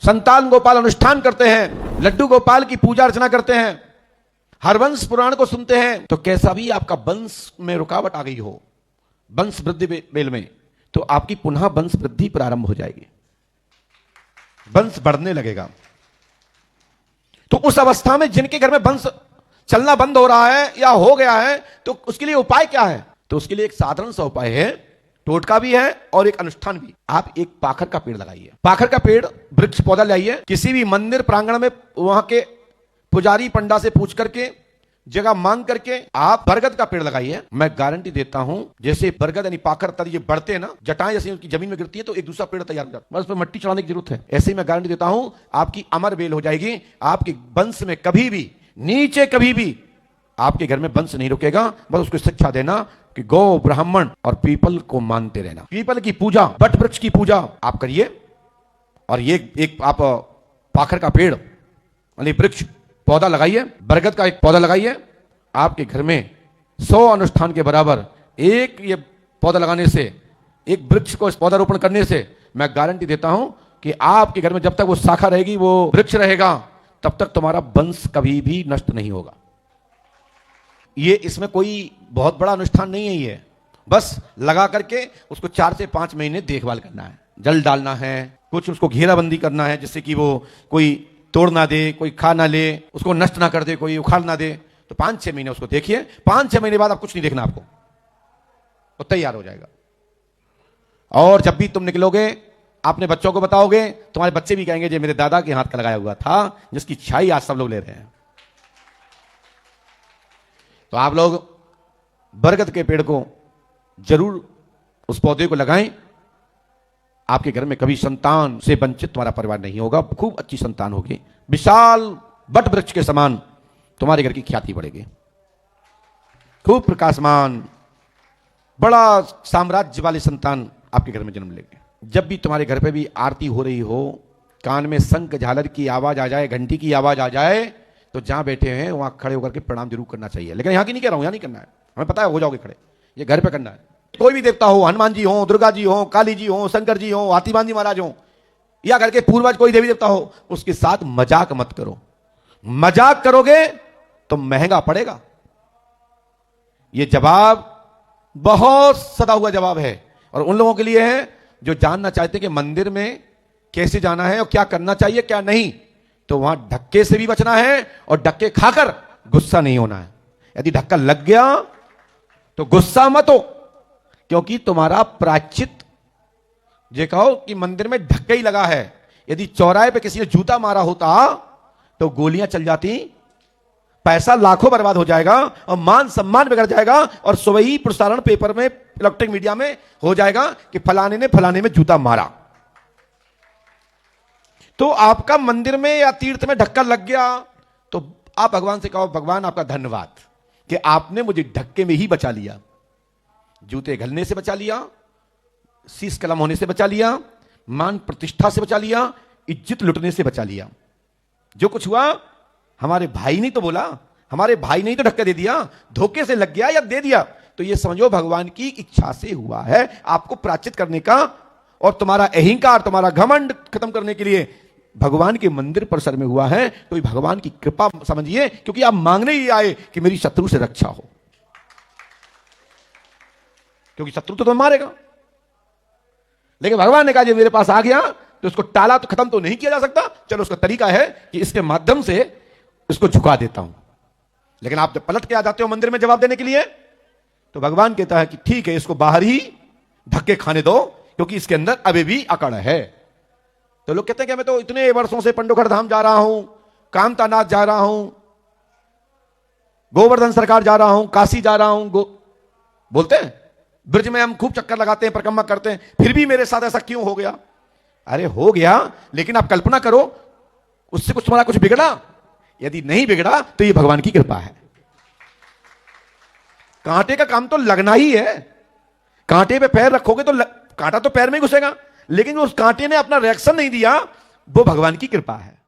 संतान गोपाल अनुष्ठान करते हैं, लड्डू गोपाल की पूजा अर्चना करते हैं, हरवंश पुराण को सुनते हैं, तो कैसा भी आपका वंश में रुकावट आ गई हो, वंश वृद्धि बेल में, तो आपकी पुनः वंश वृद्धि प्रारंभ हो जाएगी, वंश बढ़ने लगेगा। तो उस अवस्था में जिनके घर में वंश चलना बंद हो रहा है या हो गया है, तो उसके लिए उपाय क्या है? तो उसके लिए एक साधारण सा उपाय है, टोटका भी है और एक अनुष्ठान भी। आप एक पाखर का पेड़ लगाइए, पाखर का पेड़ वृक्ष पौधा लाइए, किसी भी मंदिर प्रांगण में वहां के पुजारी पंडा से पूछ करके जगह मांग करके आप बरगद का पेड़ लगाइए। मैं गारंटी देता हूं, जैसे बरगद यानी पाखर तरी बढ़ते हैं ना, जटाएं जैसे उनकी जमीन में गिरती है तो एक दूसरा पेड़ तैयार हो जाता है, बस उस पर मट्टी चढ़ाने की जरूरत है। ऐसे ही मैं गारंटी देता हूं आपकी अमर बेल हो जाएगी। आपके वंश में कभी भी नीचे कभी भी आपके घर में वंश नहीं रुकेगा। बस उसको शिक्षा देना कि गौ ब्राह्मण और पीपल को मानते रहना, पीपल की पूजा, वट वृक्ष की पूजा आप करिए। और ये एक आप पाखर का पेड़ यानी वृक्ष पौधा लगाइए, बरगद का एक पौधा लगाइए। आपके घर में 100 अनुष्ठान के बराबर एक ये पौधा लगाने से, एक वृक्ष को पौधारोपण करने से मैं गारंटी देता हूं कि आपके घर में जब तक वो शाखा रहेगी, वो वृक्ष रहेगा, तब तक तुम्हारा वंश कभी भी नष्ट नहीं होगा। ये इसमें कोई बहुत बड़ा अनुष्ठान नहीं है, ये बस लगा करके उसको 4 से 5 महीने देखभाल करना है, जल डालना है, कुछ उसको घेराबंदी करना है जिससे कि वो कोई तोड़ ना दे, कोई खा ना ले, उसको नष्ट ना कर दे, कोई उखाड़ ना दे। तो 5-6 महीने उसको देखिए, 5-6 महीने बाद आप कुछ नहीं देखना, आपको वो तैयार हो जाएगा। और जब भी तुम निकलोगे अपने बच्चों को बताओगे, तुम्हारे बच्चे भी कहेंगे जो मेरे दादा के हाथ का लगाया हुआ था, जिसकी छाई आज सब लोग ले रहे हैं। तो आप लोग बरगद के पेड़ को जरूर, उस पौधे को लगाएं। आपके घर में कभी संतान से वंचित तुम्हारा परिवार नहीं होगा, खूब अच्छी संतान होगी, विशाल वट वृक्ष के समान तुम्हारे घर की ख्याति बढ़ेगी, खूब प्रकाशमान बड़ा साम्राज्य वाली संतान आपके घर में जन्म लेगी। जब भी तुम्हारे घर पे भी आरती हो रही हो, कान में शंख झालर की आवाज आ जाए, घंटी की आवाज आ जाए, तो जहां बैठे हैं वहां खड़े होकर के प्रणाम जरूर करना चाहिए। लेकिन यहां की नहीं कह रहा हूं, यहां नहीं करना है, हमें पता है हो जाओगे खड़े, ये घर पे करना है। कोई भी देवता हो, हनुमान जी हो, दुर्गा जी हो, काली जी हो, शंकर जी हो, हाथीबांधी महाराज हो, या करके पूर्वज कोई देवी देवता हो, उसके साथ मजाक मत करो। मजाक करोगे तो महंगा पड़ेगा। यह जवाब बहुत सदा हुआ जवाब है, और उन लोगों के लिए है जो जानना चाहते हैं कि मंदिर में कैसे जाना है और क्या करना चाहिए क्या नहीं। तो वहां धक्के से भी बचना है और धक्के खाकर गुस्सा नहीं होना है। यदि धक्का लग गया तो गुस्सा मत हो, क्योंकि तुम्हारा प्रायश्चित, ये कहो कि मंदिर में धक्का ही लगा है। यदि चौराहे पे किसी ने जूता मारा होता तो गोलियां चल जाती, पैसा लाखों बर्बाद हो जाएगा और मान सम्मान बिगड़ जाएगा, और सुबह ही प्रसारण पेपर में, इलेक्ट्रॉनिक मीडिया में हो जाएगा कि फलाने ने फलाने में जूता मारा। तो आपका मंदिर में या तीर्थ में धक्का लग गया तो आप भगवान से कहो, भगवान आपका धन्यवाद कि आपने मुझे धक्के में ही बचा लिया, जूते घलने से बचा लिया, शीश कलम होने से बचा लिया, मान प्रतिष्ठा से बचा लिया, इज्जत लुटने से बचा लिया। जो कुछ हुआ हमारे भाई ने तो बोला, हमारे भाई ने तो धक्का दे दिया, धोखे से लग गया या दे दिया, तो ये समझो भगवान की इच्छा से हुआ है आपको प्रायश्चित करने का। और तुम्हारा अहंकार, तुम्हारा घमंड खत्म करने के लिए भगवान के मंदिर परिसर में हुआ है। तो ये भगवान की कृपा समझिए, क्योंकि आप मांगने ही आए कि मेरी शत्रु से रक्षा हो, क्योंकि शत्रु तो तुम्हें मारेगा। लेकिन भगवान ने कहा जो मेरे पास आ गया तो उसको टाला तो खत्म तो नहीं किया जा सकता, चलो उसका तरीका है कि इसके माध्यम से इसको झुका देता हूं। लेकिन आप जब पलट के आ जाते हो मंदिर में जवाब देने के लिए, तो भगवान कहता है कि ठीक है, इसको बाहर ही धक्के खाने दो, क्योंकि इसके अंदर अभी भी अकड़ है। तो लोग कहते हैं कि मैं तो इतने वर्षों से पंडोखर धाम जा रहा हूं, कामतानाथ जा रहा हूं, गोवर्धन सरकार जा रहा हूं, काशी जा रहा हूं, बोलते हैं ब्रज में हम खूब चक्कर लगाते हैं, परिक्रमा करते हैं, फिर भी मेरे साथ ऐसा क्यों हो गया? अरे हो गया, लेकिन आप कल्पना करो उससे कुछ तुम्हारा कुछ बिगड़ा? यदि नहीं बिगड़ा तो ये भगवान की कृपा है। कांटे का काम तो लगना ही है, कांटे पे पैर रखोगे तो कांटा तो पैर में ही घुसेगा, लेकिन उस कांटे ने अपना रिएक्शन नहीं दिया, वो भगवान की कृपा है।